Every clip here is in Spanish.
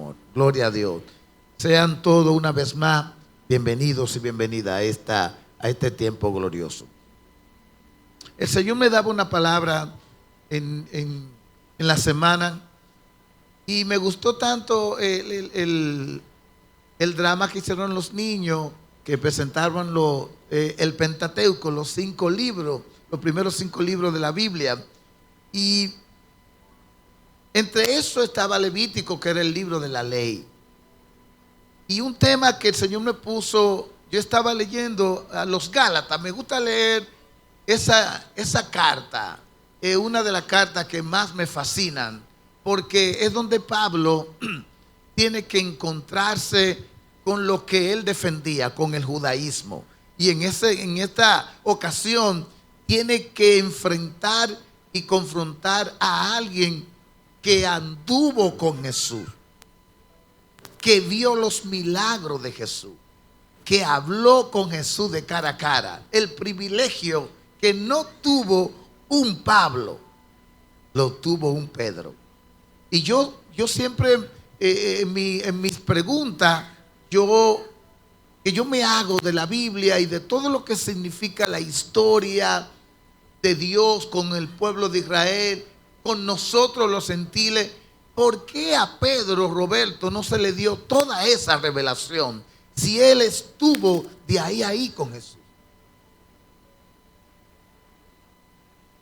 Señor. Gloria a Dios. Sean todos una vez más bienvenidos y bienvenidas a este tiempo glorioso. El Señor me daba una palabra en la semana y me gustó tanto el drama que hicieron los niños que presentaban el Pentateuco, los 5 libros, los primeros 5 libros de la Biblia. Y entre eso estaba Levítico, que era el libro de la ley. Y un tema que el Señor me puso, yo estaba leyendo a los Gálatas, me gusta leer esa carta, es una de las cartas que más me fascinan, porque es donde Pablo tiene que encontrarse con lo que él defendía, con el judaísmo. Y en esta ocasión tiene que enfrentar y confrontar a alguien que anduvo con Jesús, que vio los milagros de Jesús, que habló con Jesús de cara a cara. El privilegio que no tuvo un Pablo, lo tuvo un Pedro. Y yo siempre en mis preguntas, que yo me hago de la Biblia y de todo lo que significa la historia de Dios con el pueblo de Israel, con nosotros los gentiles, ¿por qué a Pedro, Roberto, no se le dio toda esa revelación si él estuvo de ahí con Jesús?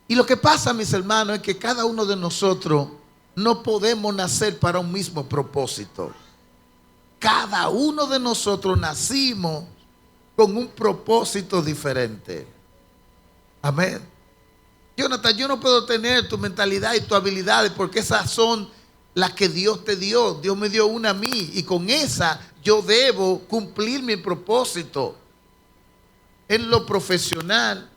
Y lo que pasa, mis hermanos, es que cada uno de nosotros no podemos nacer para un mismo propósito. Cada uno de nosotros nacimos con un propósito diferente. Amén. Jonathan, yo no puedo tener tu mentalidad y tus habilidades porque esas son las que Dios te dio. Dios me dio una a mí y con esa yo debo cumplir mi propósito en lo profesional,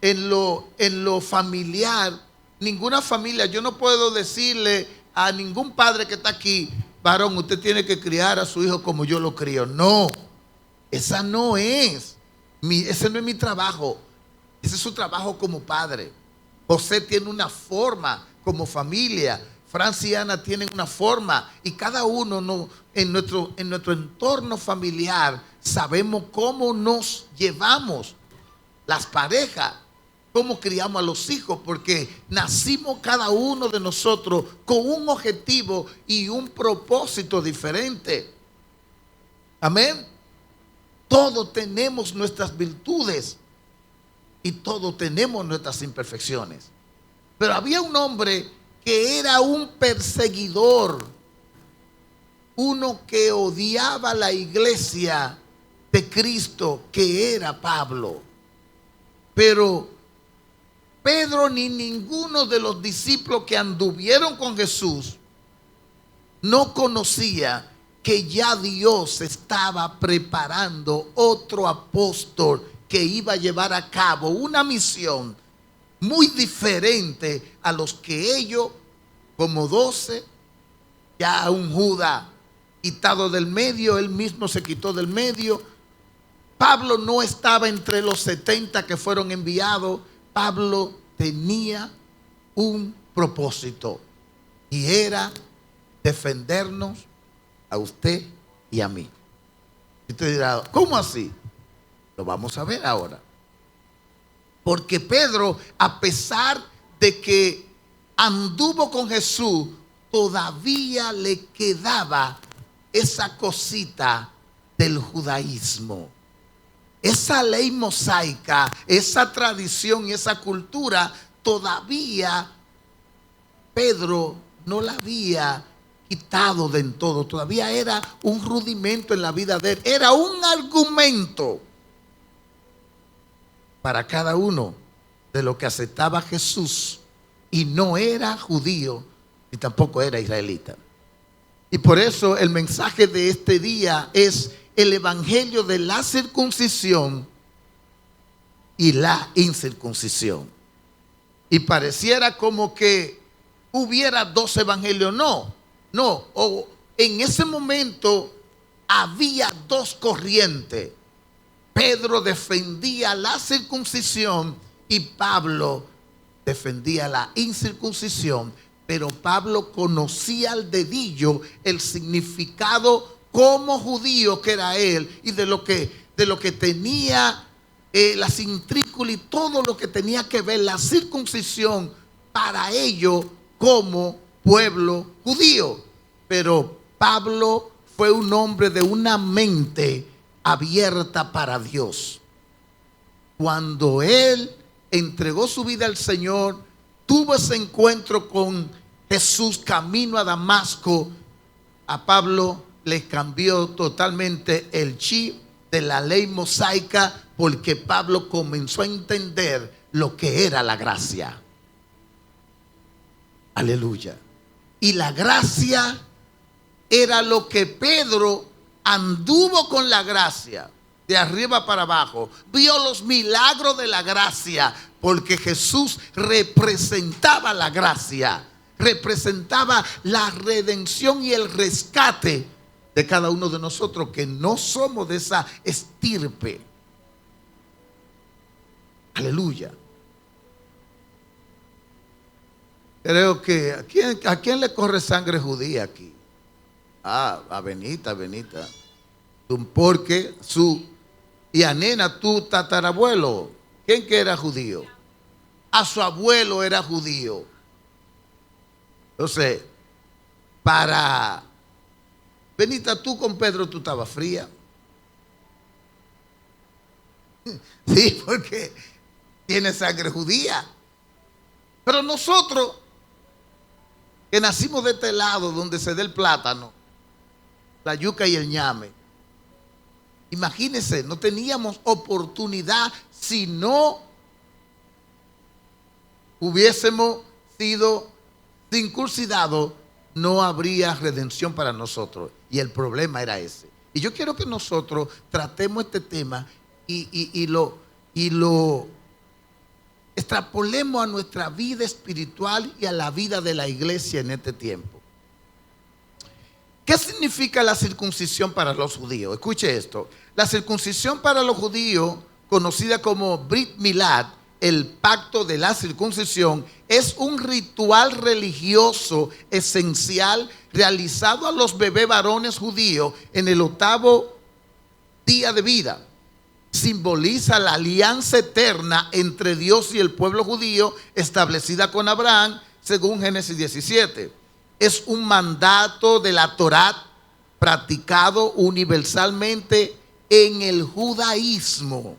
en lo familiar. Ninguna familia, yo no puedo decirle a ningún padre que está aquí, varón, usted tiene que criar a su hijo como yo lo crío. No, ese no es mi trabajo. Ese es su trabajo como padre. José tiene una forma como familia. Francia y Ana tienen una forma. Y cada uno en nuestro entorno familiar sabemos cómo nos llevamos las parejas, cómo criamos a los hijos, porque nacimos cada uno de nosotros con un objetivo y un propósito diferente. Amén. Todos tenemos nuestras virtudes y todos tenemos nuestras imperfecciones. Pero había un hombre que era un perseguidor, uno que odiaba la iglesia de Cristo, que era Pablo. Pero Pedro ni ninguno de los discípulos que anduvieron con Jesús no conocía que ya Dios estaba preparando otro apóstol que iba a llevar a cabo una misión muy diferente a los que ellos, como 12, ya un Judas quitado del medio, él mismo se quitó del medio. Pablo no estaba entre los 70 que fueron enviados. Pablo tenía un propósito y era defendernos a usted y a mí. Y usted dirá, ¿cómo así? Lo vamos a ver ahora. Porque Pedro, a pesar de que anduvo con Jesús, todavía le quedaba esa cosita del judaísmo. Esa ley mosaica, esa tradición y esa cultura, todavía Pedro no la había quitado del todo. Todavía era un rudimento en la vida de él. Era un argumento para cada uno de lo que aceptaba a Jesús y no era judío y tampoco era israelita. Y por eso el mensaje de este día es el evangelio de la circuncisión y la incircuncisión. Y pareciera como que hubiera 2 evangelios. No, en ese momento había 2 corrientes. Pedro defendía la circuncisión y Pablo defendía la incircuncisión. Pero Pablo conocía al dedillo el significado como judío que era él y de lo que tenía la cintrícula y todo lo que tenía que ver la circuncisión para ello como pueblo judío. Pero Pablo fue un hombre de una mente abierta para Dios. Cuando él entregó su vida al Señor, tuvo ese encuentro con Jesús camino a Damasco, a Pablo le cambió totalmente el chip de la ley mosaica, porque Pablo comenzó a entender lo que era la gracia. Aleluya. Y la gracia era lo que Pedro anduvo con la gracia de arriba para abajo, vio los milagros de la gracia, porque Jesús representaba la gracia, representaba la redención y el rescate de cada uno de nosotros que no somos de esa estirpe. Aleluya. Creo que ¿a quién le corre sangre judía aquí? A Benita. Porque y a Nena, tu tatarabuelo, ¿quién que era judío? A su abuelo era judío. Entonces, para Benita, tú con Pedro, tú estabas fría. Sí, porque tiene sangre judía. Pero nosotros, que nacimos de este lado donde se da el plátano, la yuca y el ñame, imagínense, no teníamos oportunidad si no hubiésemos sido circuncidados, no habría redención para nosotros. Y el problema era ese. Y yo quiero que nosotros tratemos este tema y lo extrapolemos a nuestra vida espiritual y a la vida de la iglesia en este tiempo. ¿Qué significa la circuncisión para los judíos? Escuche esto. La circuncisión para los judíos, conocida como Brit Milad, el pacto de la circuncisión, es un ritual religioso esencial realizado a los bebés varones judíos en el 8º día de vida. Simboliza la alianza eterna entre Dios y el pueblo judío establecida con Abraham, según Génesis 17. Es un mandato de la Torá practicado universalmente en el judaísmo.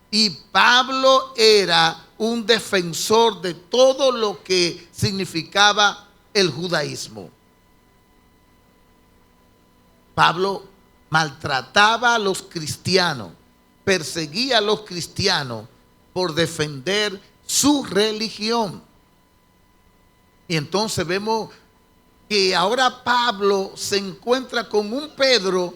Y Pablo era un defensor de todo lo que significaba el judaísmo. Pablo maltrataba a los cristianos, perseguía a los cristianos por defender su religión. Y entonces vemos que ahora Pablo se encuentra con un Pedro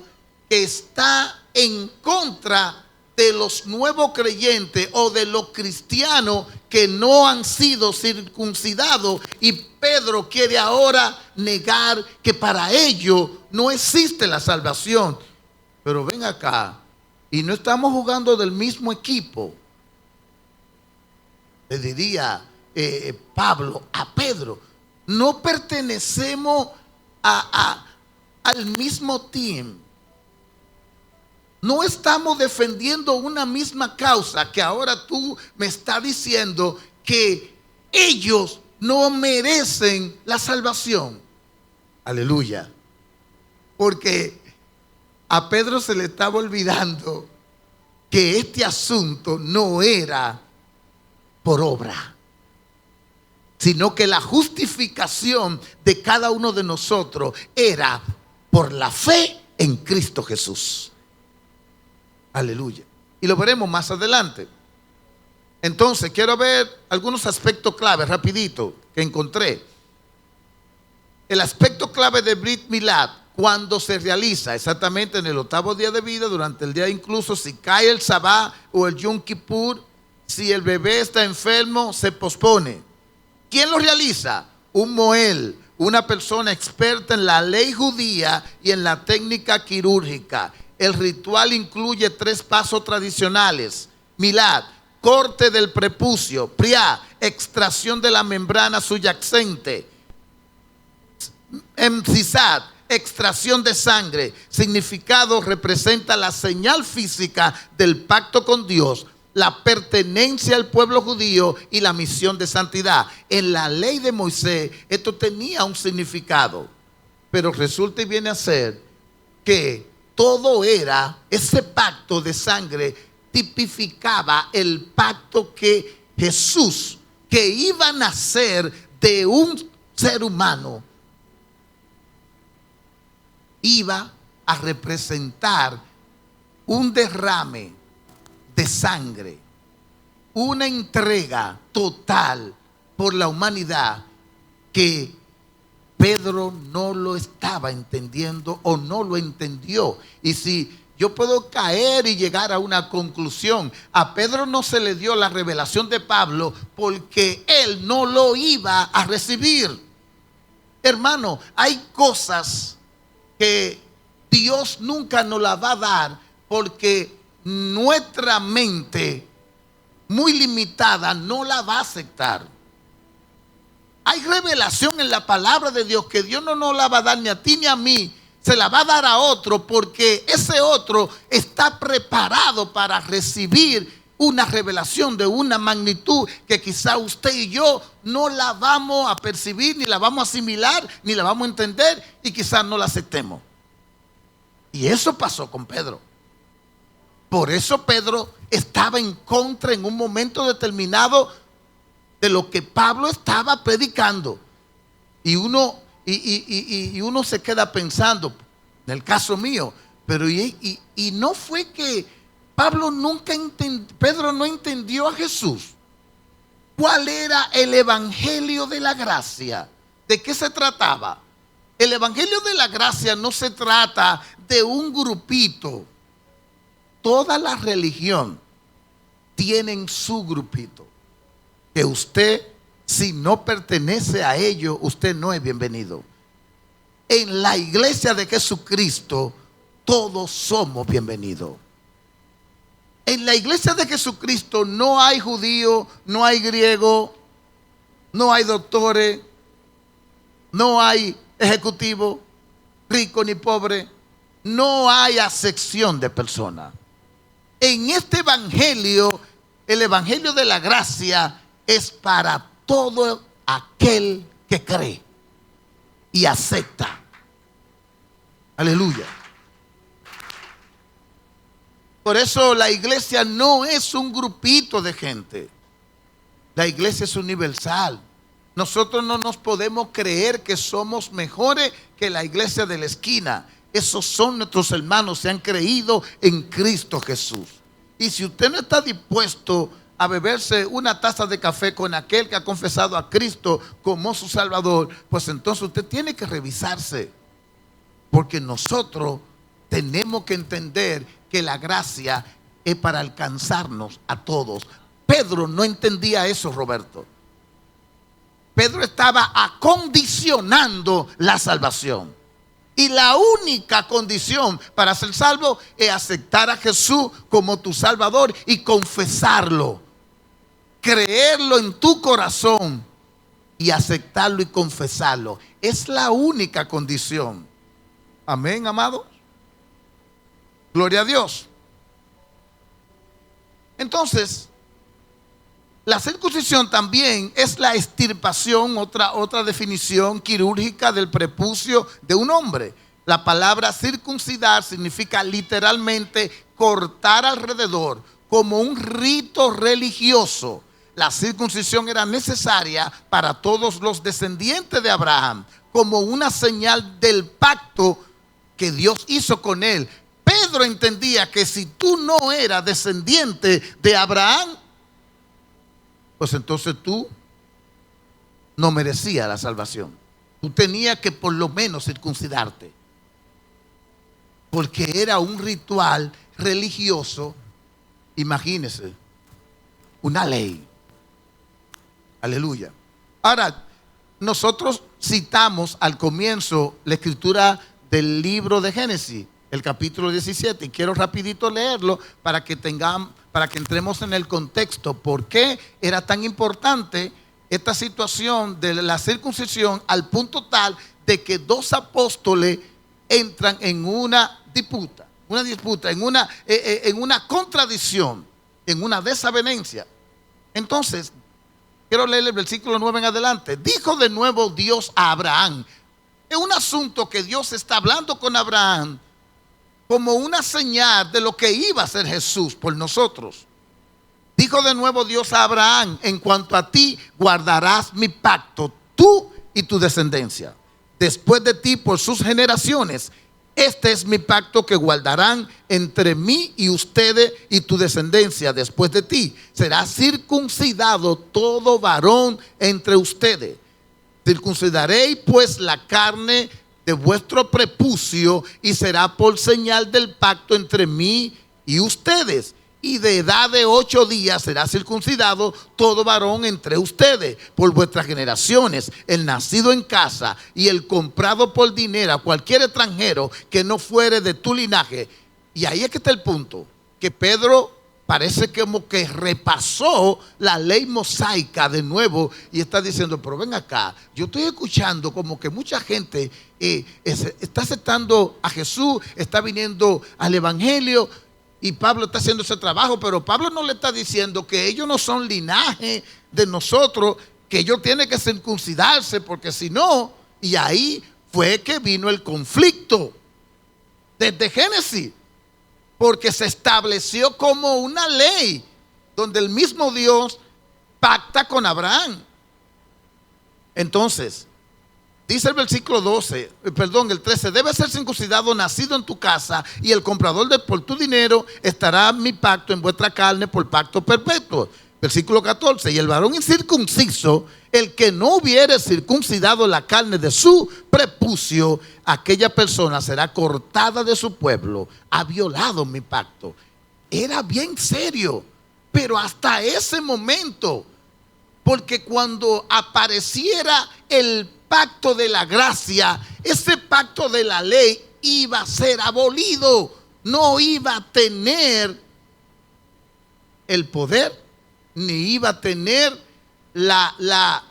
que está en contra de los nuevos creyentes o de los cristianos que no han sido circuncidados, y Pedro quiere ahora negar que para ellos no existe la salvación. Pero ven acá, y no estamos jugando del mismo equipo. Le diría Pablo a Pedro, no pertenecemos al mismo team. No estamos defendiendo una misma causa, que ahora tú me estás diciendo que ellos no merecen la salvación. Aleluya. Porque a Pedro se le estaba olvidando que este asunto no era por obra, sino que la justificación de cada uno de nosotros era por la fe en Cristo Jesús. Aleluya. Y lo veremos más adelante. Entonces, quiero ver algunos aspectos claves, rapidito, que encontré. El aspecto clave de Brit Milad, cuando se realiza exactamente en el 8º día de vida, durante el día incluso, si cae el Sabá o el Yom Kippur, si el bebé está enfermo, se pospone. ¿Quién lo realiza? Un moel, una persona experta en la ley judía y en la técnica quirúrgica. El ritual incluye 3 pasos tradicionales. Milad, corte del prepucio, priá, extracción de la membrana subyacente, emcisad, extracción de sangre. Significado: representa la señal física del pacto con Dios, la pertenencia al pueblo judío y la misión de santidad. En la ley de Moisés esto tenía un significado, pero resulta y viene a ser que todo era, ese pacto de sangre tipificaba el pacto que Jesús, que iba a nacer de un ser humano, iba a representar un derrame de sangre, una entrega total por la humanidad que Pedro no lo estaba entendiendo o no lo entendió. Y si yo puedo caer y llegar a una conclusión, a Pedro no se le dio la revelación de Pablo porque él no lo iba a recibir. Hermano, hay cosas que Dios nunca nos las va a dar porque nuestra mente muy limitada no la va a aceptar. Hay revelación en la palabra de Dios que Dios no nos la va a dar ni a ti ni a mí, se la va a dar a otro, porque ese otro está preparado para recibir una revelación de una magnitud que quizá usted y yo no la vamos a percibir, ni la vamos a asimilar, ni la vamos a entender, y quizás no la aceptemos. Y eso pasó con Pedro. Por eso Pedro estaba en contra en un momento determinado de lo que Pablo estaba predicando. Y uno se queda pensando, en el caso mío, pero y no fue que Pedro no entendió a Jesús. ¿Cuál era el evangelio de la gracia? ¿De qué se trataba? El evangelio de la gracia no se trata de un grupito. Toda la religión tiene su grupito, que usted, si no pertenece a ello, usted no es bienvenido. En la iglesia de Jesucristo todos somos bienvenidos. En la iglesia de Jesucristo no hay judío, no hay griego, no hay doctores, no hay ejecutivo, rico ni pobre, no hay acepción de personas. En este evangelio, el evangelio de la gracia, es para todo aquel que cree y acepta. Aleluya. Por eso la iglesia no es un grupito de gente. La iglesia es universal. Nosotros no nos podemos creer que somos mejores que la iglesia de la esquina. Esos son nuestros hermanos, se han creído en Cristo Jesús. Y si usted no está dispuesto a beberse una taza de café con aquel que ha confesado a Cristo como su Salvador, pues entonces usted tiene que revisarse. Porque nosotros tenemos que entender que la gracia es para alcanzarnos a todos. Pedro no entendía eso, Roberto. Pedro estaba acondicionando la salvación. Y la única condición para ser salvo es aceptar a Jesús como tu Salvador y confesarlo. Creerlo en tu corazón y aceptarlo y confesarlo. Es la única condición. Amén, amados. Gloria a Dios. Entonces, la circuncisión también es la extirpación, otra definición quirúrgica del prepucio de un hombre. La palabra circuncidar significa literalmente cortar alrededor, como un rito religioso. La circuncisión era necesaria para todos los descendientes de Abraham, como una señal del pacto que Dios hizo con él. Pedro entendía que si tú no eras descendiente de Abraham, pues entonces tú no merecías la salvación. Tú tenías que por lo menos circuncidarte, porque era un ritual religioso. Imagínese, una ley. Aleluya. Ahora, nosotros citamos al comienzo la escritura del libro de Génesis. el capítulo 17, y quiero rapidito leerlo para que entremos en el contexto. ¿Por qué era tan importante esta situación de la circuncisión al punto tal de que dos apóstoles entran en una disputa, en una contradicción, en una desavenencia? Entonces, quiero leer el versículo 9 en adelante. Dijo de nuevo Dios a Abraham. Es un asunto que Dios está hablando con Abraham como una señal de lo que iba a hacer Jesús por nosotros. Dijo de nuevo Dios a Abraham: en cuanto a ti, guardarás mi pacto, tú y tu descendencia después de ti por sus generaciones. Este es mi pacto que guardarán entre mí y ustedes y tu descendencia después de ti. Será circuncidado todo varón entre ustedes. Circuncidaréis pues la carne de vuestro prepucio, y será por señal del pacto entre mí y ustedes. Y de edad de 8 días será circuncidado todo varón entre ustedes por vuestras generaciones, el nacido en casa y el comprado por dinero a cualquier extranjero que no fuere de tu linaje. Y ahí es que está el punto, que Pedro parece como que repasó la ley mosaica de nuevo y está diciendo: pero ven acá, yo estoy escuchando como que mucha gente está aceptando a Jesús, está viniendo al evangelio, y Pablo está haciendo ese trabajo, pero Pablo no le está diciendo que ellos no son linaje de nosotros, que ellos tienen que circuncidarse, porque si no. Y ahí fue que vino el conflicto desde Génesis, porque se estableció como una ley donde el mismo Dios pacta con Abraham. Entonces, dice el versículo el 13: debe ser circuncidado nacido en tu casa, y el comprador por tu dinero estará mi pacto en vuestra carne por pacto perpetuo. Versículo 14: y el varón incircunciso, el que no hubiere circuncidado la carne de su prepucio, aquella persona será cortada de su pueblo. Ha violado mi pacto. Era bien serio, pero hasta ese momento, porque cuando apareciera el pacto de la gracia, ese pacto de la ley iba a ser abolido. No iba a tener el poder, ni iba a tener la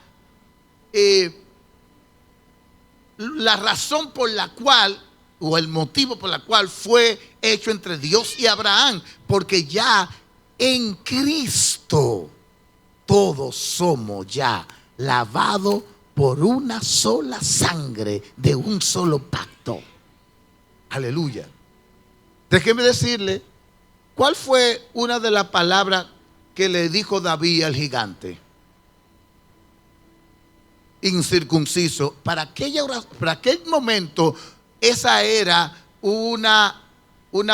razón por la cual, o el motivo por la cual fue hecho entre Dios y Abraham, porque ya en Cristo todos somos ya lavados por una sola sangre de un solo pacto. Aleluya. Déjeme decirle, ¿cuál fue una de las palabras que le dijo David al gigante? Incircunciso. Para aquel momento, esa era una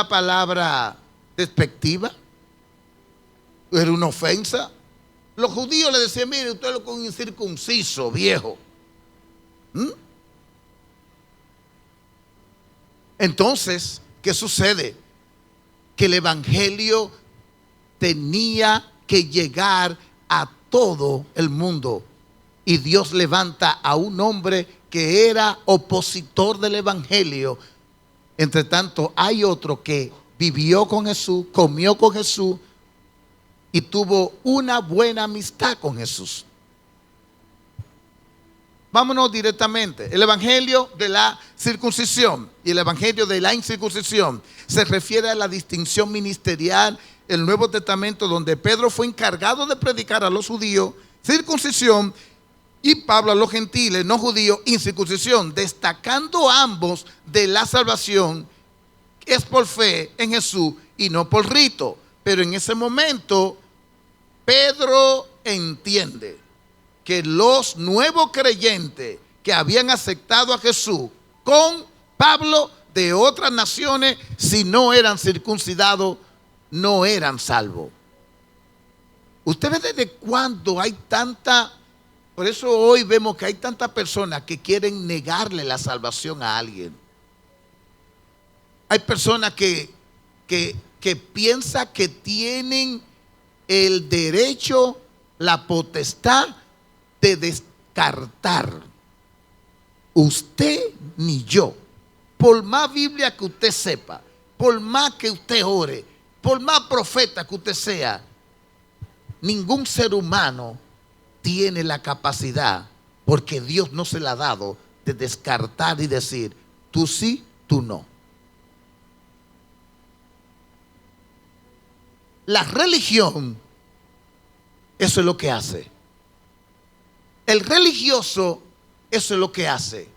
palabra despectiva, era una ofensa. Los judíos le decían: mire, usted es un incircunciso, viejo. Entonces, ¿qué sucede? Que el evangelio tenía que llegar a todo el mundo. Y Dios levanta a un hombre que era opositor del evangelio. Entre tanto, hay otro que vivió con Jesús, comió con Jesús y tuvo una buena amistad con Jesús. Vámonos directamente. El evangelio de la circuncisión y el evangelio de la incircuncisión se refiere a la distinción ministerial. El Nuevo Testamento, donde Pedro fue encargado de predicar a los judíos circuncisión, y Pablo a los gentiles no judíos incircuncisión, destacando ambos de la salvación es por fe en Jesús y no por rito. Pero en ese momento Pedro entiende que los nuevos creyentes que habían aceptado a Jesús con Pablo de otras naciones, si no eran circuncidados, no eran salvos. Usted ve desde cuándo hay tanta. Por eso hoy vemos que hay tantas personas que quieren negarle la salvación a alguien. Hay personas que piensan que tienen el derecho, la potestad de descartar. Usted ni yo por más Biblia que usted sepa, por más que usted ore, por más profeta que usted sea, ningún ser humano tiene la capacidad, porque Dios no se la ha dado, de descartar y decir, tú sí, tú no. La religión, eso es lo que hace. El religioso, eso es lo que hace,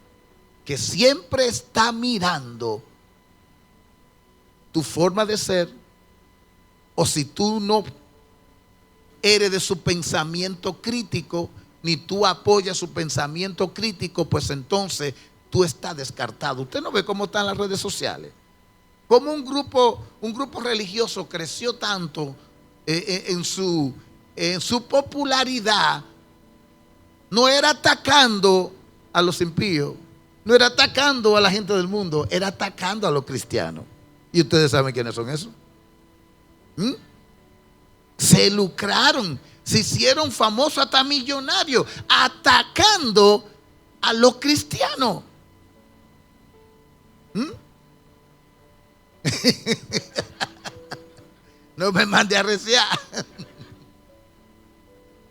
que siempre está mirando tu forma de ser, o si tú no eres de su pensamiento crítico, ni tú apoyas su pensamiento crítico, pues entonces tú estás descartado. Usted no ve cómo están las redes sociales, cómo un grupo religioso creció tanto en su popularidad. No era atacando a los impíos, no era atacando a la gente del mundo, era atacando a los cristianos. ¿Y ustedes saben quiénes son esos? Se lucraron, se hicieron famosos, hasta millonarios, atacando a los cristianos. No me mande a reciar.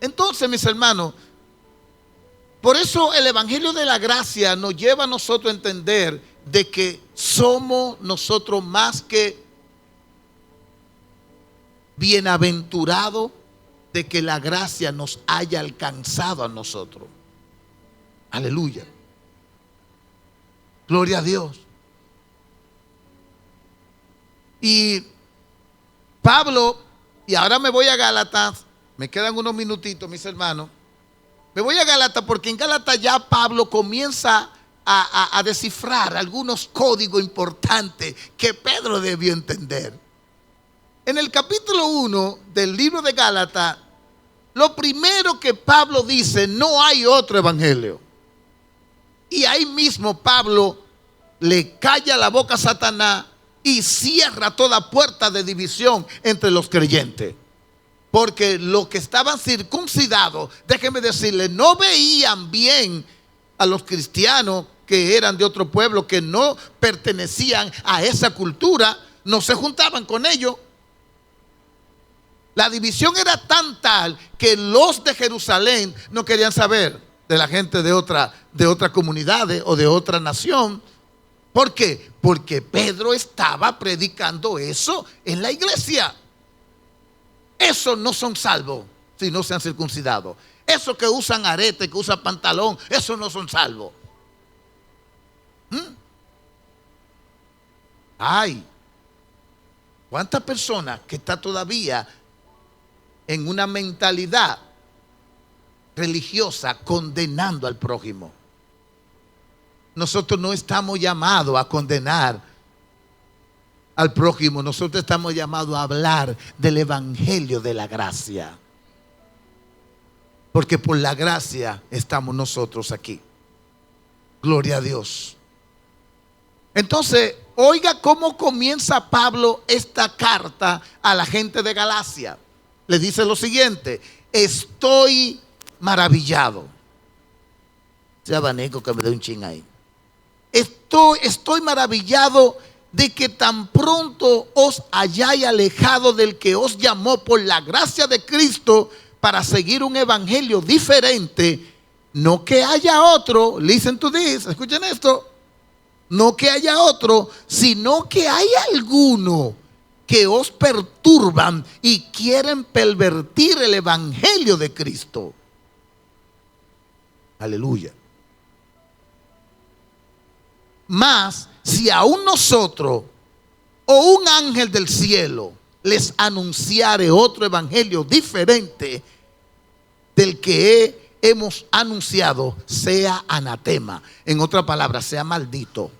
Entonces, mis hermanos, por eso el Evangelio de la Gracia nos lleva a nosotros a entender de que somos nosotros más que bienaventurados de que la gracia nos haya alcanzado a nosotros. Aleluya. Gloria a Dios. Y Pablo, y ahora me voy a Gálatas, me quedan unos minutitos, mis hermanos. Me voy a Gálatas porque en Gálatas ya Pablo comienza a descifrar algunos códigos importantes que Pedro debió entender. En el capítulo 1 del libro de Gálatas, lo primero que Pablo dice, no hay otro evangelio. Y ahí mismo Pablo le calla la boca a Satanás y cierra toda puerta de división entre los creyentes. Porque los que estaban circuncidados, déjenme decirles, no veían bien a los cristianos que eran de otro pueblo, que no pertenecían a esa cultura, no se juntaban con ellos. La división era tan tal que los de Jerusalén no querían saber de la gente de otra comunidad o de otra nación. ¿Por qué? Porque Pedro estaba predicando eso en la iglesia. Esos no son salvos si no se han circuncidado. Esos que usan arete, que usan pantalón, esos no son salvos. Ay, ¿cuántas personas que están todavía en una mentalidad religiosa condenando al prójimo? Nosotros no estamos llamados a condenar al prójimo, nosotros estamos llamados a hablar del evangelio de la gracia, porque por la gracia estamos nosotros aquí. Gloria a Dios. Entonces, oiga cómo comienza Pablo esta carta a la gente de Galacia. Le dice lo siguiente: estoy maravillado. Ese abanico que me da un chin ahí. Estoy maravillado de que tan pronto os hayáis alejado del que os llamó por la gracia de Cristo para seguir un evangelio diferente. No que haya otro, listen to this, escuchen esto. No que haya otro, sino que hay alguno que os perturban y quieren pervertir el evangelio de Cristo. Aleluya. Mas si aún nosotros o un ángel del cielo les anunciare otro evangelio diferente del que hemos anunciado, sea anatema. En otra palabra, sea maldito.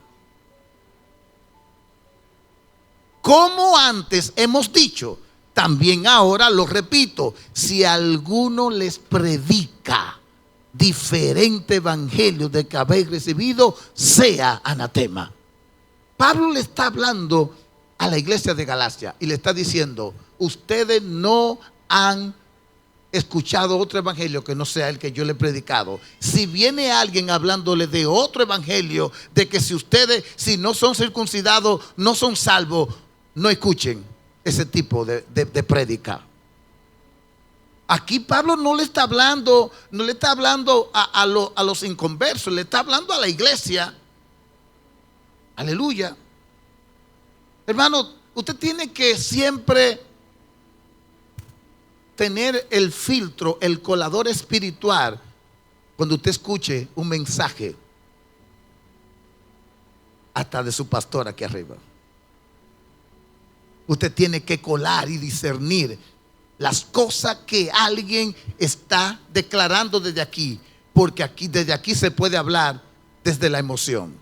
Como antes hemos dicho, también ahora lo repito: si alguno les predica diferente evangelio de que habéis recibido, sea anatema. Pablo le está hablando a la iglesia de Galacia y le está diciendo: ustedes no han escuchado otro evangelio que no sea el que yo le he predicado. Si viene alguien hablándole de otro evangelio, de que si ustedes, si no son circuncidados, no son salvos, no escuchen ese tipo de prédica. Aquí Pablo no le está hablando a los inconversos, le está hablando a la iglesia. Aleluya. Hermano, usted tiene que siempre tener el filtro, el colador espiritual cuando usted escuche un mensaje hasta de su pastor aquí arriba. Usted tiene que colar y discernir las cosas que alguien está declarando desde aquí, porque desde aquí se puede hablar desde la emoción.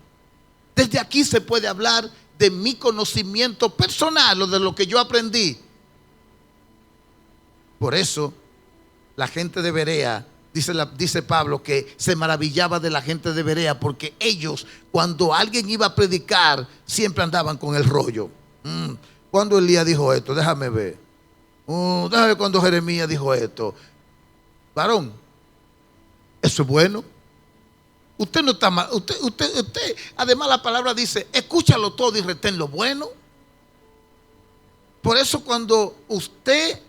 Desde aquí se puede hablar de mi conocimiento personal o de lo que yo aprendí. Por eso la gente de Berea, dice Pablo, que se maravillaba de la gente de Berea, porque ellos, cuando alguien iba a predicar, siempre andaban con el rollo. ¿Cuándo Elías dijo esto? Déjame ver. Déjame ver cuando Jeremías dijo esto. Varón, eso es bueno. Usted no está mal. Usted, además la palabra dice, escúchalo todo y retén lo bueno. Por eso cuando usted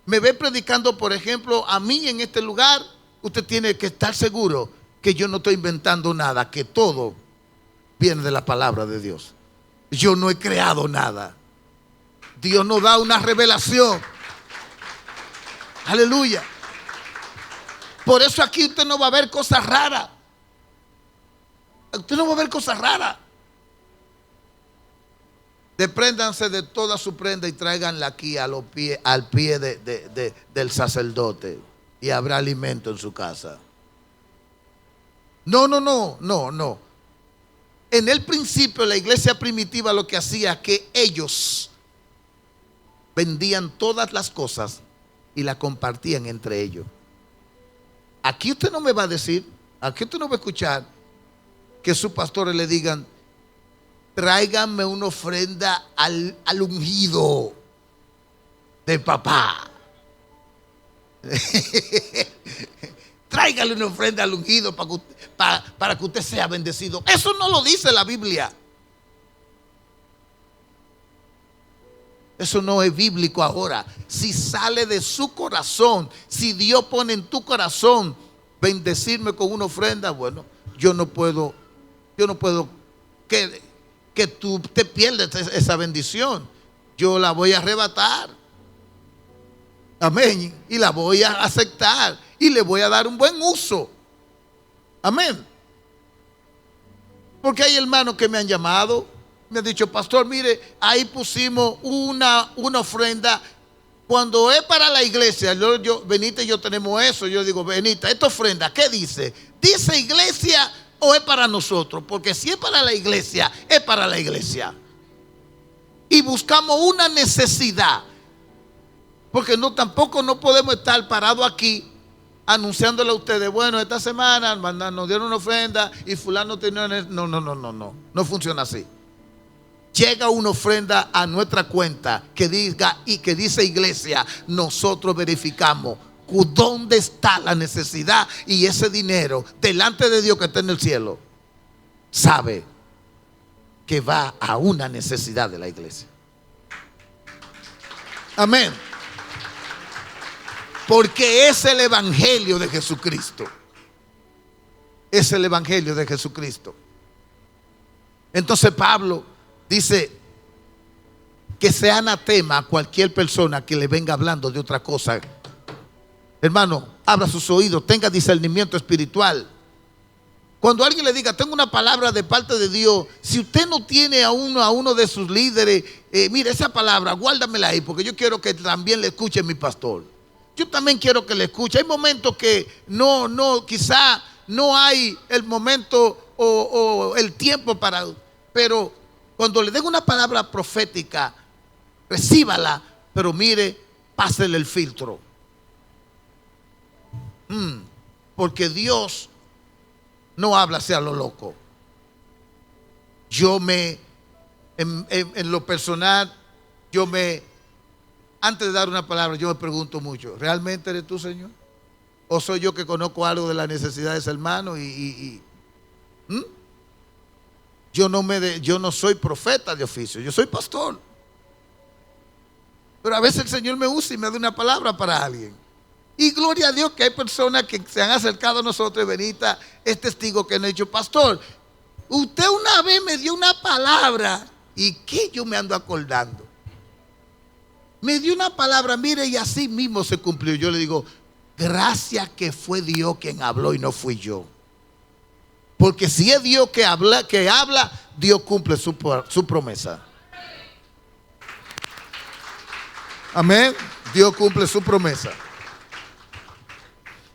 me ve predicando, por ejemplo, a mí en este lugar, usted tiene que estar seguro que yo no estoy inventando nada, que todo viene de la palabra de Dios. Yo no he creado nada. Dios nos da una revelación. Aleluya. Por eso aquí usted no va a ver cosas raras. Usted no va a ver cosas raras. Despréndanse de toda su prenda y tráiganla aquí al pie del sacerdote, y habrá alimento en su casa. No. En el principio, la iglesia primitiva lo que hacía es que ellos vendían todas las cosas y las compartían entre ellos. Aquí usted no me va a decir, aquí usted no va a escuchar que sus pastores le digan, tráiganme una ofrenda al ungido de papá. Tráigale una ofrenda al ungido para que usted sea bendecido. Eso no lo dice la Biblia. Eso no es bíblico ahora. Si sale de su corazón, si Dios pone en tu corazón bendecirme con una ofrenda, bueno, yo no puedo que tú te pierdas esa bendición. Yo la voy a arrebatar. Amén. Y la voy a aceptar. Y le voy a dar un buen uso. Amén. Porque hay hermanos que me han llamado, me han dicho, pastor, mire, ahí pusimos una ofrenda. Cuando es para la iglesia, Benita y yo tenemos eso. Yo digo, Benita, esta ofrenda, ¿qué dice? ¿Dice iglesia o es para nosotros? Porque si es para la iglesia, es para la iglesia. Y buscamos una necesidad. Porque tampoco no podemos estar parados aquí anunciándole a ustedes, bueno, esta semana nos dieron una ofrenda y fulano tenía no funciona así. Llega una ofrenda a nuestra cuenta que diga y que dice iglesia, nosotros verificamos dónde está la necesidad, y ese dinero delante de Dios que está en el cielo sabe que va a una necesidad de la iglesia. Amén. Porque es el evangelio de Jesucristo. Es el evangelio de Jesucristo. Entonces Pablo dice que sea anatema a cualquier persona que le venga hablando de otra cosa. Hermano, abra sus oídos, tenga discernimiento espiritual. Cuando alguien le diga, tengo una palabra de parte de Dios, si usted no tiene a uno de sus líderes, mire, esa palabra, guárdamela ahí, porque yo quiero que también le escuche mi pastor. Yo también quiero que le escuche. Hay momentos que quizá no hay el momento o el tiempo para, pero cuando le den una palabra profética, recíbala, pero mire, pásele el filtro. Porque Dios no habla hacia lo loco. Yo en lo personal, yo me antes de dar una palabra, yo me pregunto mucho, ¿realmente eres tú, Señor? ¿O soy yo que conozco algo de la necesidad de ese hermano? ¿Mm? Yo no soy profeta de oficio, yo soy pastor. Pero a veces el Señor me usa y me da una palabra para alguien. Y gloria a Dios que hay personas que se han acercado a nosotros. Benita es testigo que nos ha dicho: pastor, usted una vez me dio una palabra. ¿Y qué yo me ando acordando? Me dio una palabra, mire, y así mismo se cumplió. Yo le digo: gracias que fue Dios quien habló y no fui yo. Porque si es Dios que habla, Dios cumple su promesa. Amén. Dios cumple su promesa.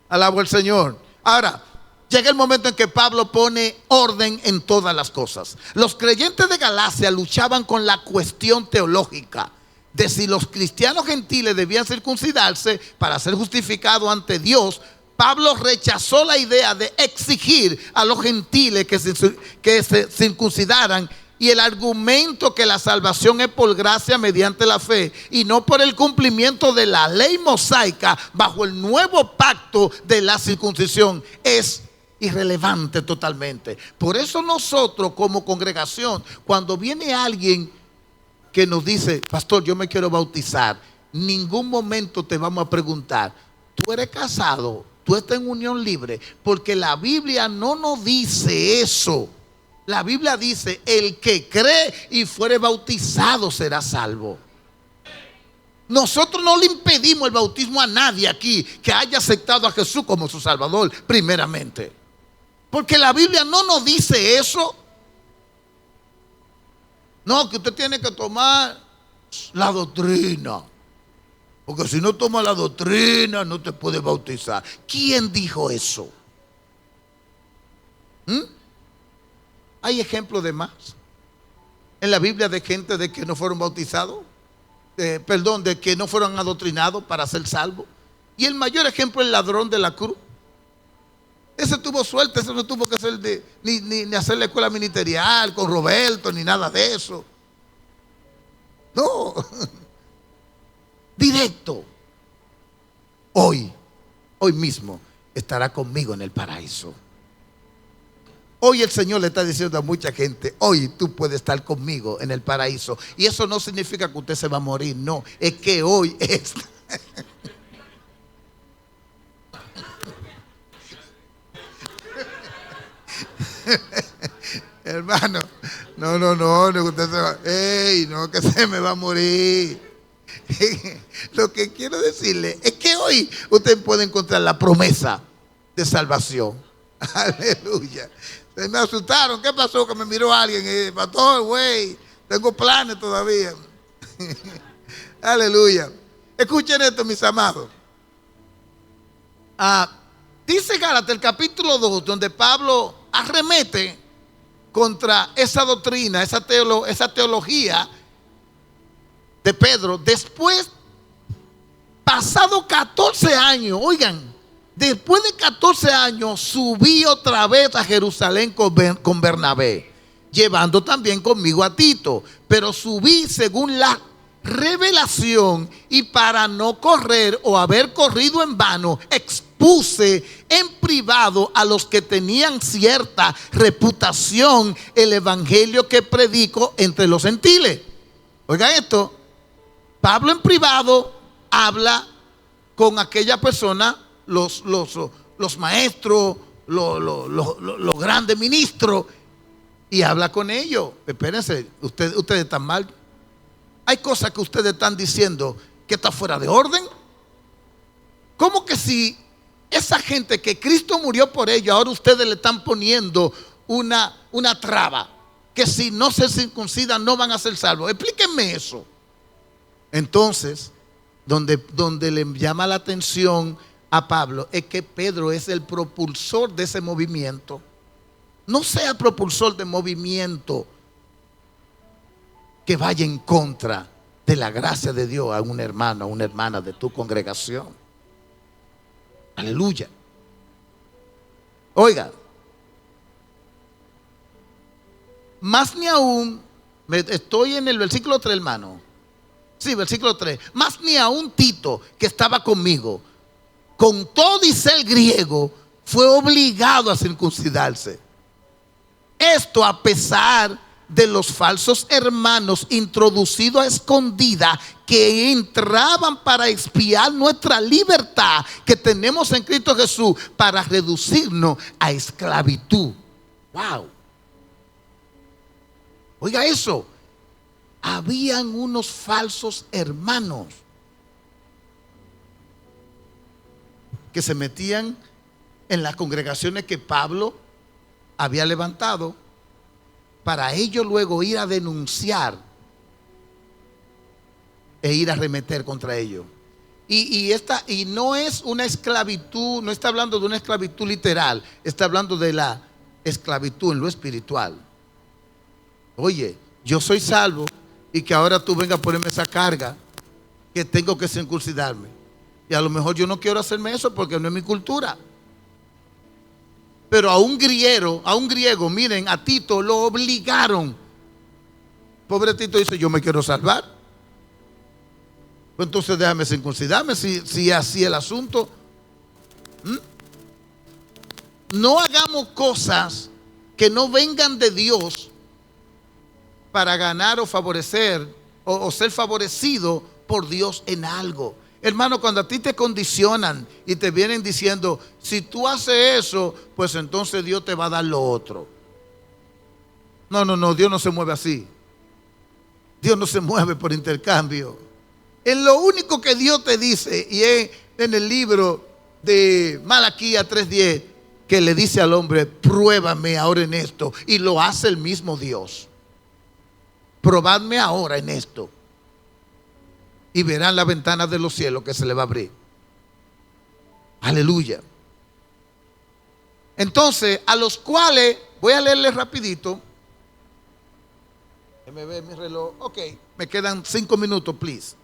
Alabo al Señor. Ahora, llega el momento en que Pablo pone orden en todas las cosas. Los creyentes de Galacia luchaban con la cuestión teológica de si los cristianos gentiles debían circuncidarse para ser justificados ante Dios. Pablo rechazó la idea de exigir a los gentiles que se circuncidaran, y el argumento que la salvación es por gracia mediante la fe y no por el cumplimiento de la ley mosaica bajo el nuevo pacto de la circuncisión es irrelevante totalmente. Por eso nosotros como congregación, cuando viene alguien que nos dice: pastor, yo me quiero bautizar, ningún momento te vamos a preguntar: ¿tú eres casado? ¿Tú estás en unión libre? Porque la Biblia no nos dice eso. La Biblia dice: el que cree y fuere bautizado será salvo. Nosotros no le impedimos el bautismo a nadie aquí que haya aceptado a Jesús como su Salvador, primeramente. Porque la Biblia no nos dice eso. No, que usted tiene que tomar la doctrina. Porque si no toma la doctrina, no te puede bautizar. ¿Quién dijo eso? Hay ejemplos de más en la Biblia de gente de que no fueron bautizados, de que no fueron adoctrinados para ser salvos. Y el mayor ejemplo es el ladrón de la cruz. Ese tuvo suerte, ese no tuvo que hacer ni hacer la escuela ministerial con Roberto, ni nada de eso. No, directo. Hoy mismo estará conmigo en el paraíso. Hoy el Señor le está diciendo a mucha gente: hoy tú puedes estar conmigo en el paraíso. Y eso no significa que usted se va a morir, no, es que hoy es. Hermano, no, usted se va. ¡Ey! No, que se me va a morir. Lo que quiero decirle es que hoy usted puede encontrar la promesa de salvación. Aleluya. Se me asustaron. ¿Qué pasó? Que me miró alguien. Pastor, güey, tengo planes todavía. Aleluya. Escuchen esto, mis amados. Dice Gálatas, el capítulo 2, donde Pablo arremete contra esa doctrina, esa teología de Pedro. Después, pasado 14 años, oigan, después de 14 años subí otra vez a Jerusalén con Bernabé, llevando también conmigo a Tito. Pero subí según la revelación, y para no correr o haber corrido en vano, expuse en privado a los que tenían cierta reputación el evangelio que predico entre los gentiles. Oigan esto, Pablo en privado habla con aquella persona, los maestros, los grandes ministros, y habla con ellos. Espérense, ustedes están mal. Hay cosas que ustedes están diciendo que está fuera de orden. ¿Cómo que si esa gente que Cristo murió por ellos, ahora ustedes le están poniendo una traba? Que si no se circuncidan no van a ser salvos. Explíquenme eso. Entonces, donde le llama la atención a Pablo es que Pedro es el propulsor de ese movimiento. No sea propulsor de movimiento que vaya en contra de la gracia de Dios a un hermano, a una hermana de tu congregación. Aleluya. Oiga, más ni aún, estoy en el versículo 3, hermano. Sí, versículo 3. Mas ni aun Tito, que estaba conmigo, con todo y ser griego, fue obligado a circuncidarse. Esto a pesar de los falsos hermanos introducidos a escondida que entraban para expiar nuestra libertad que tenemos en Cristo Jesús para reducirnos a esclavitud. Wow. Oiga eso. Habían unos falsos hermanos que se metían en las congregaciones que Pablo había levantado para ellos luego ir a denunciar e ir a arremeter contra ellos. Y no es una esclavitud, no está hablando de una esclavitud literal, está hablando de la esclavitud en lo espiritual. Oye, yo soy salvo y que ahora tú vengas a ponerme esa carga que tengo que circuncidarme. Y a lo mejor yo no quiero hacerme eso porque no es mi cultura. Pero a un griego, miren, a Tito lo obligaron. Pobre Tito dice, yo me quiero salvar. Pues entonces déjame circuncidarme si así el asunto. No hagamos cosas que no vengan de Dios para ganar o favorecer o ser favorecido por Dios en algo. Hermano, cuando a ti te condicionan y te vienen diciendo, si tú haces eso, pues entonces Dios te va a dar lo otro. No, Dios no se mueve así. Dios no se mueve por intercambio. En lo único que Dios te dice, y es en el libro de Malaquías 3:10, que le dice al hombre, pruébame ahora en esto, y lo hace el mismo Dios. Probadme ahora en esto y verán las ventanas de los cielos que se le va a abrir. Aleluya. Entonces, a los cuales, voy a leerles rapidito. Déjame ver mi reloj. Ok, me quedan 5 minutos, please.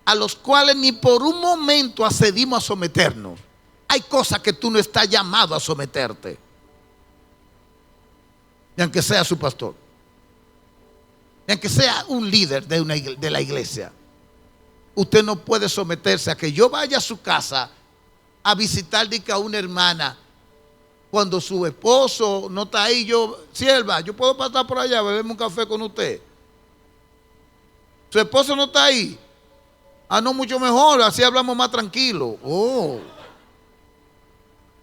A los cuales ni por un momento accedimos a someternos. Hay cosas que tú no estás llamado a someterte. Y aunque sea su pastor. Y aunque sea un líder de la iglesia. Usted no puede someterse a que yo vaya a su casa a visitar a una hermana cuando su esposo no está ahí. Yo, sierva, yo puedo pasar por allá a beberme un café con usted. Su esposo no está ahí. Ah, no, mucho mejor, así hablamos más tranquilo. Oh,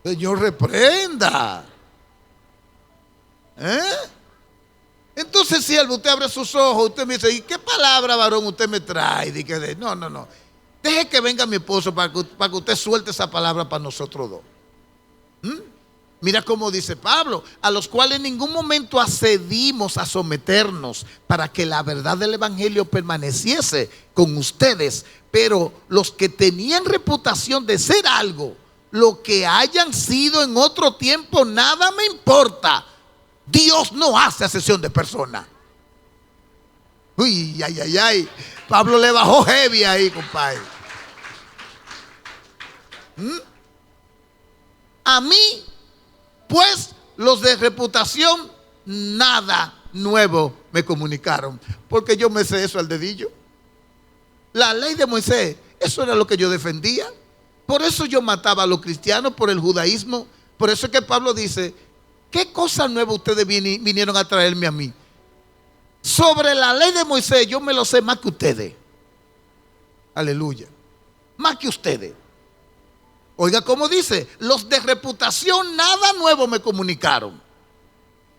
Señor, reprenda. Entonces, siervo, usted abre sus ojos, usted me dice, ¿y qué palabra, varón, usted me trae? Dice, no. Deje que venga mi esposo para que usted suelte esa palabra para nosotros dos. Mira cómo dice Pablo, a los cuales en ningún momento accedimos a someternos para que la verdad del evangelio permaneciese con ustedes. Pero los que tenían reputación de ser algo, lo que hayan sido en otro tiempo, nada me importa. Dios no hace acepción de personas. Uy, ay. Pablo le bajó heavy ahí, compadre. A mí, pues, los de reputación, nada nuevo me comunicaron. Porque yo me sé eso al dedillo. La ley de Moisés, eso era lo que yo defendía. Por eso yo mataba a los cristianos por el judaísmo. Por eso es que Pablo dice, ¿qué cosa nueva ustedes vinieron a traerme a mí? Sobre la ley de Moisés yo me lo sé más que ustedes. Aleluya. Más que ustedes. Oiga cómo dice, los de reputación nada nuevo me comunicaron.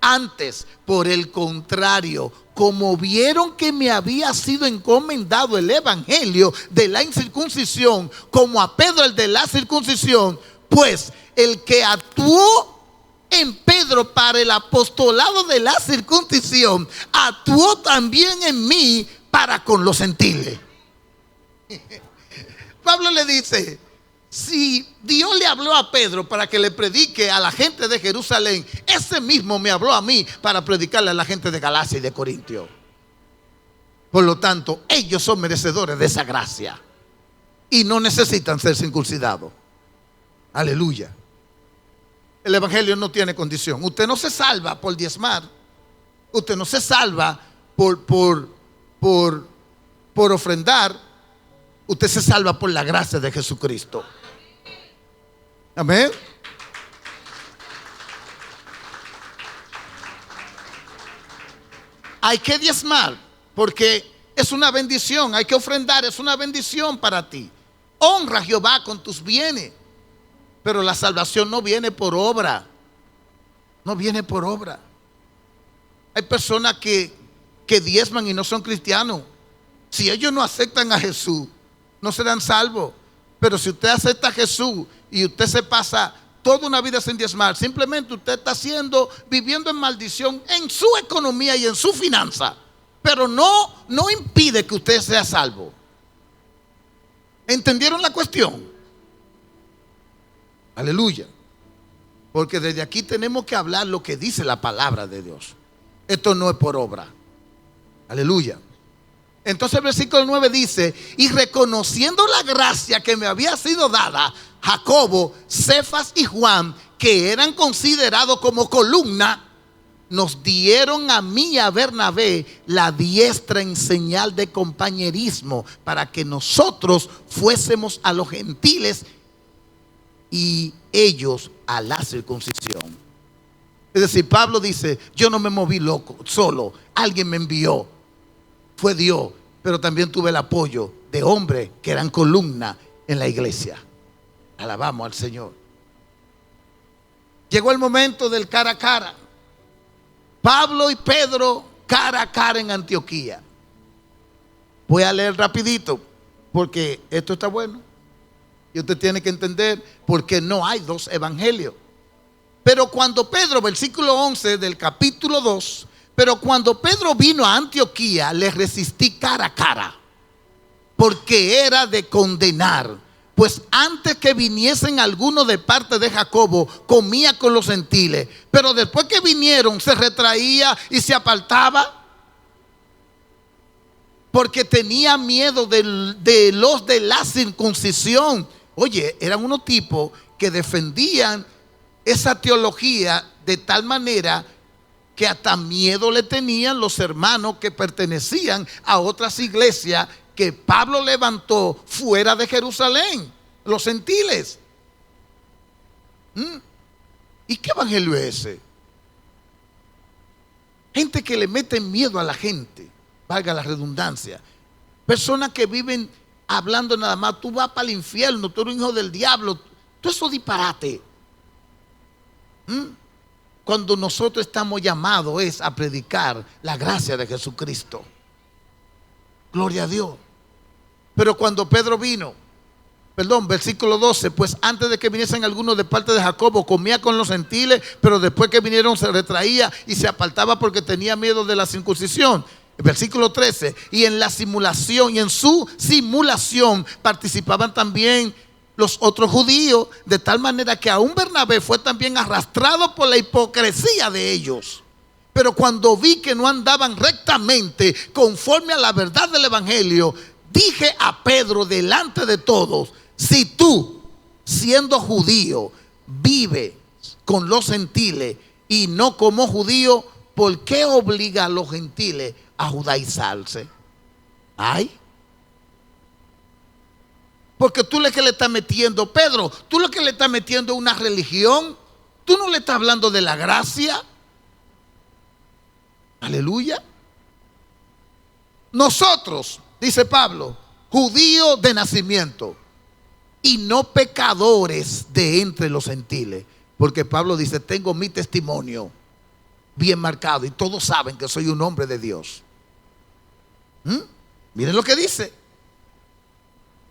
Antes, por el contrario, como vieron que me había sido encomendado el evangelio de la incircuncisión, como a Pedro el de la circuncisión, pues el que actuó en Pedro para el apostolado de la circuncisión, actuó también en mí para con los gentiles. Pablo le dice, si Dios le habló a Pedro para que le predique a la gente de Jerusalén, ese mismo me habló a mí para predicarle a la gente de Galacia y de Corintio. Por lo tanto, ellos son merecedores de esa gracia y no necesitan ser circuncidados. Aleluya. El evangelio no tiene condición. Usted no se salva por diezmar. Usted no se salva por por ofrendar, usted se salva por la gracia de Jesucristo. Amén. Hay que diezmar porque es una bendición. Hay que ofrendar, es una bendición para ti. Honra a Jehová con tus bienes. Pero la salvación no viene por obra. No viene por obra. Hay personas que diezman y no son cristianos. Si ellos no aceptan a Jesús, no serán salvos. Pero si usted acepta a Jesús y usted se pasa toda una vida sin diezmar, simplemente usted está viviendo en maldición en su economía y en su finanza. Pero no impide que usted sea salvo. ¿Entendieron la cuestión? Aleluya. Porque desde aquí tenemos que hablar lo que dice la palabra de Dios. Esto no es por obra. Aleluya. Entonces el versículo 9 dice: y reconociendo la gracia que me había sido dada, Jacobo, Cefas y Juan, que eran considerados como columna, nos dieron a mí y a Bernabé la diestra en señal de compañerismo, para que nosotros fuésemos a los gentiles y ellos a la circuncisión. Es decir, Pablo dice: yo no me moví loco, solo, alguien me envió, fue Dios, pero también tuve el apoyo de hombres que eran columna en la iglesia. Alabamos al Señor. Llegó el momento del cara a cara. Pablo y Pedro cara a cara en Antioquía. Voy a leer rapidito porque esto está bueno y usted tiene que entender por qué no hay dos evangelios. Pero cuando Pedro, versículo 11 del capítulo 2, pero cuando Pedro vino a Antioquía, le resistí cara a cara, porque era de condenar. Pues antes que viniesen algunos de parte de Jacobo, comía con los gentiles, pero después que vinieron se retraía y se apartaba, porque tenía miedo de los de la circuncisión. Oye, eran unos tipos que defendían esa teología de tal manera que hasta miedo le tenían los hermanos que pertenecían a otras iglesias que Pablo levantó fuera de Jerusalén, los gentiles. ¿Y qué evangelio es ese? Gente que le mete miedo a la gente, valga la redundancia. Personas que viven hablando nada más: tú vas para el infierno, tú eres un hijo del diablo. Todo eso disparate. Cuando nosotros estamos llamados es a predicar la gracia de Jesucristo. Gloria a Dios. Pero cuando Pedro vino, versículo 12, pues antes de que viniesen algunos de parte de Jacobo, comía con los gentiles, pero después que vinieron se retraía y se apartaba porque tenía miedo de la circuncisión. Versículo 13, y en la simulación, y en su simulación participaban también los otros judíos, de tal manera que aún Bernabé fue también arrastrado por la hipocresía de ellos. Pero cuando vi que no andaban rectamente conforme a la verdad del evangelio, dije a Pedro delante de todos: si tú, siendo judío, vives con los gentiles y no como judío, ¿por qué obliga a los gentiles a judaizarse? Ay, porque tú lo que le estás metiendo, Pedro, tú lo que le estás metiendo es una religión. Tú no le estás hablando de la gracia. Aleluya. Nosotros, dice Pablo, judíos de nacimiento y no pecadores de entre los gentiles. Porque Pablo dice: tengo mi testimonio bien marcado y todos saben que soy un hombre de Dios. Miren lo que dice.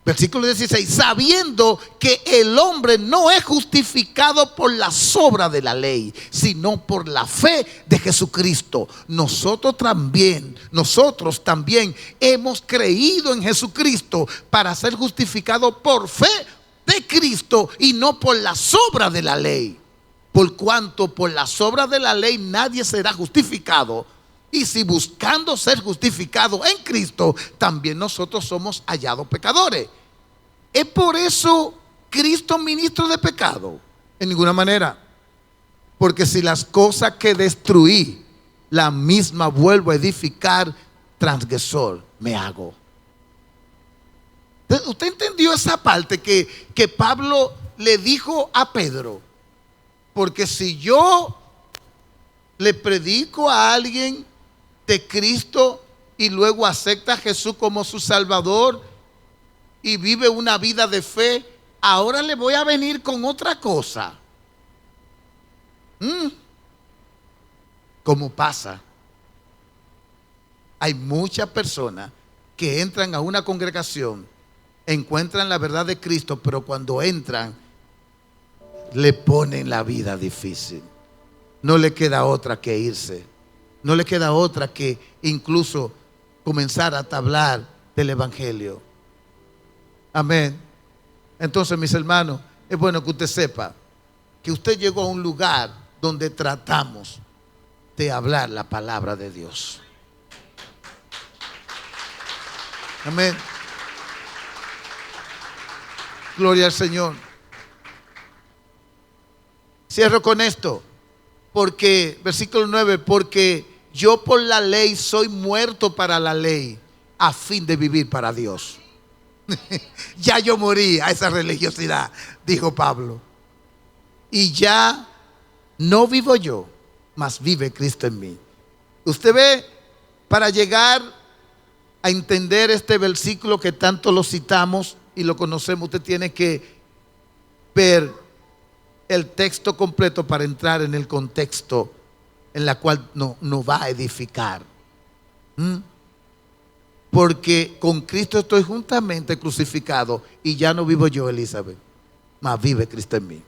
Versículo 16, sabiendo que el hombre no es justificado por las obras de la ley, sino por la fe de Jesucristo. Nosotros también hemos creído en Jesucristo para ser justificados por fe de Cristo y no por las obras de la ley. Por cuanto por las obras de la ley nadie será justificado. Y si buscando ser justificados en Cristo, también nosotros somos hallados pecadores. ¿Es por eso Cristo ministro de pecado? En ninguna manera. Porque si las cosas que destruí, la misma vuelvo a edificar, transgresor me hago. ¿Usted entendió esa parte que Pablo le dijo a Pedro? Porque si yo le predico a alguien de Cristo y luego acepta a Jesús como su Salvador y vive una vida de fe, ahora le voy a venir con otra cosa. ¿Cómo pasa? Hay muchas personas que entran a una congregación, encuentran la verdad de Cristo, pero cuando entran le ponen la vida difícil. No le queda otra que irse. No le queda otra que incluso comenzar a hablar del evangelio. Amén. Entonces, mis hermanos, es bueno que usted sepa que usted llegó a un lugar donde tratamos de hablar la palabra de Dios. Amén. Gloria al Señor. Cierro con esto. Porque, versículo 9, porque yo por la ley soy muerto para la ley, a fin de vivir para Dios. Ya yo morí a esa religiosidad, dijo Pablo. Y ya no vivo yo, mas vive Cristo en mí. Usted ve, para llegar a entender este versículo que tanto lo citamos y lo conocemos, usted tiene que ver el texto completo para entrar en el contexto en la cual nos va a edificar. Porque con Cristo estoy juntamente crucificado y ya no vivo yo, Elizabeth, mas vive Cristo en mí.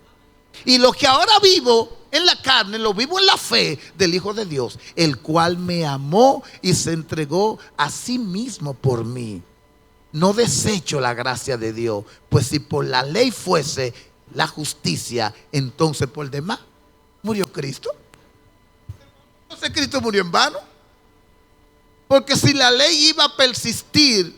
Y lo que ahora vivo en la carne, lo vivo en la fe del Hijo de Dios, el cual me amó y se entregó a sí mismo por mí. No desecho la gracia de Dios, pues si por la ley fuese la justicia, entonces por demás murió Cristo. Entonces Cristo murió en vano. Porque si la ley iba a persistir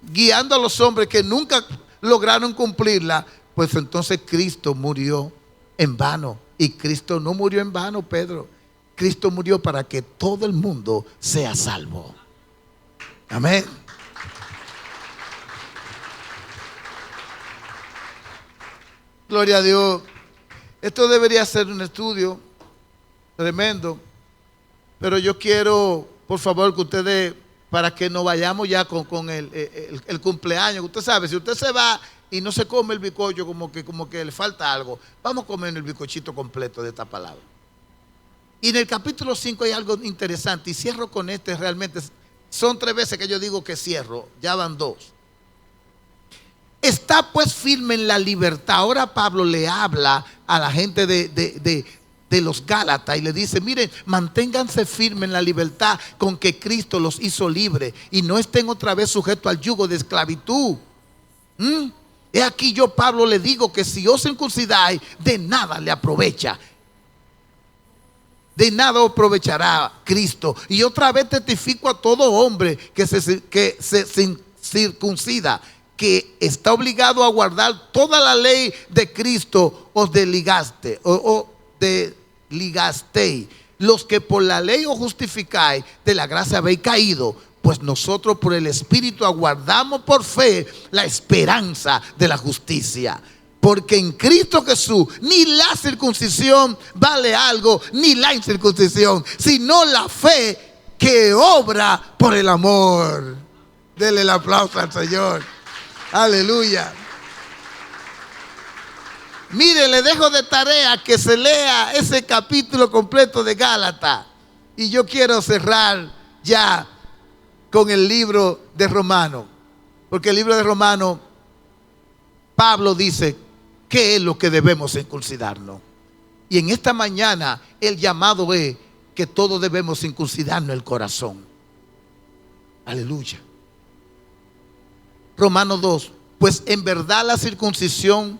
guiando a los hombres que nunca lograron cumplirla, pues entonces Cristo murió en vano. Y Cristo no murió en vano, Pedro. Cristo murió para que todo el mundo sea salvo. Amén. Gloria a Dios. Esto debería ser un estudio tremendo. Pero yo quiero, por favor, que ustedes, para que nos vayamos ya con el cumpleaños. Usted sabe, si usted se va y no se come el bizcocho, como que le falta algo, vamos a comer el bizcochito completo de esta palabra. Y en el capítulo 5 hay algo interesante, y cierro con este. Realmente son 3 veces que yo digo que cierro, ya van 2. Está pues firme en la libertad. Ahora Pablo le habla a la gente de los Gálatas y le dice: miren, manténganse firmes en la libertad con que Cristo los hizo libres y no estén otra vez sujetos al yugo de esclavitud. He aquí yo, Pablo, le digo que si os circuncidáis, de nada le aprovecha. De nada aprovechará Cristo. Y otra vez testifico a todo hombre que se circuncida, que está obligado a guardar toda la ley de Cristo, os desligaste o desligasteis. Los que por la ley os justificáis, de la gracia habéis caído, pues nosotros por el Espíritu aguardamos por fe la esperanza de la justicia. Porque en Cristo Jesús ni la circuncisión vale algo, ni la incircuncisión, sino la fe que obra por el amor. Denle el aplauso al Señor. Aleluya. Mire, le dejo de tarea que se lea ese capítulo completo de Gálatas. Y yo quiero cerrar ya con el libro de Romanos. Porque el libro de Romanos, Pablo dice qué es lo que debemos circuncidarnos. Y en esta mañana el llamado es que todos debemos circuncidarnos el corazón. Aleluya. Romanos 2. Pues en verdad la circuncisión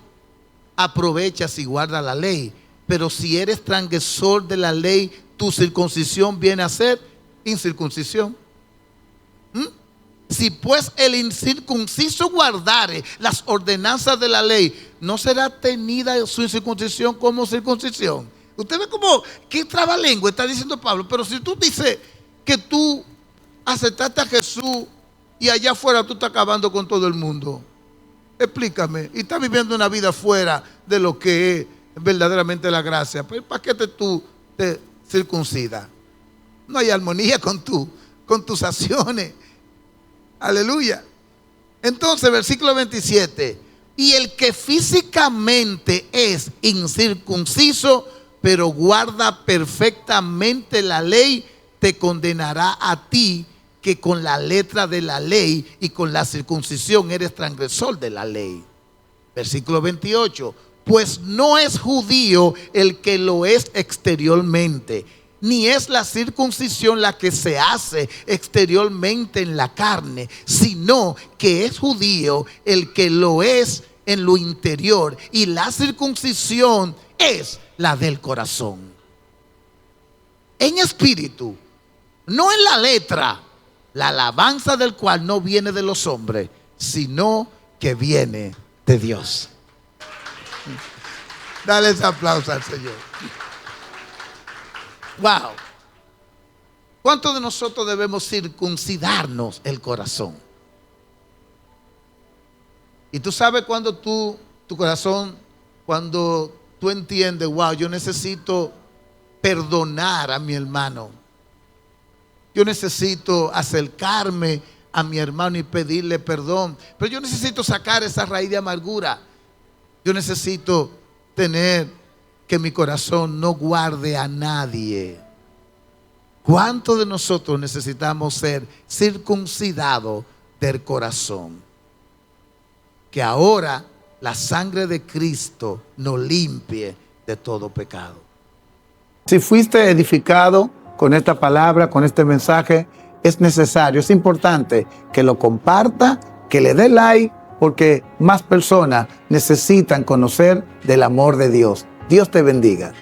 aprovecha si guarda la ley. Pero si eres transgresor de la ley, tu circuncisión viene a ser incircuncisión. Si pues el incircunciso guardare las ordenanzas de la ley, ¿no será tenida su incircuncisión como circuncisión? Usted ve como qué trabalengua está diciendo Pablo. Pero si tú dices que tú aceptaste a Jesús y allá afuera tú estás acabando con todo el mundo, Explícame. Y estás viviendo una vida fuera de lo que es verdaderamente la gracia. Pues, ¿para qué tú te circuncidas? No hay armonía con tus acciones. Aleluya. Entonces, versículo 27. Y el que físicamente es incircunciso, pero guarda perfectamente la ley, te condenará a ti, que con la letra de la ley y con la circuncisión eres transgresor de la ley. Versículo 28. Pues no es judío el que lo es exteriormente, ni es la circuncisión la que se hace exteriormente en la carne, sino que es judío el que lo es en lo interior, y la circuncisión es la del corazón, en espíritu, no en la letra, la alabanza del cual no viene de los hombres, sino que viene de Dios. Dale ese aplauso al Señor. Wow. ¿Cuántos de nosotros debemos circuncidarnos el corazón? Y tú sabes cuando tu corazón, cuando tú entiendes, wow, yo necesito perdonar a mi hermano. Yo necesito acercarme a mi hermano y pedirle perdón. Pero yo necesito sacar esa raíz de amargura. Yo necesito tener que mi corazón no guarde a nadie. ¿Cuántos de nosotros necesitamos ser circuncidados del corazón? Que ahora la sangre de Cristo nos limpie de todo pecado. Si fuiste edificado con esta palabra, con este mensaje, es necesario, es importante que lo comparta, que le dé like, porque más personas necesitan conocer del amor de Dios. Dios te bendiga.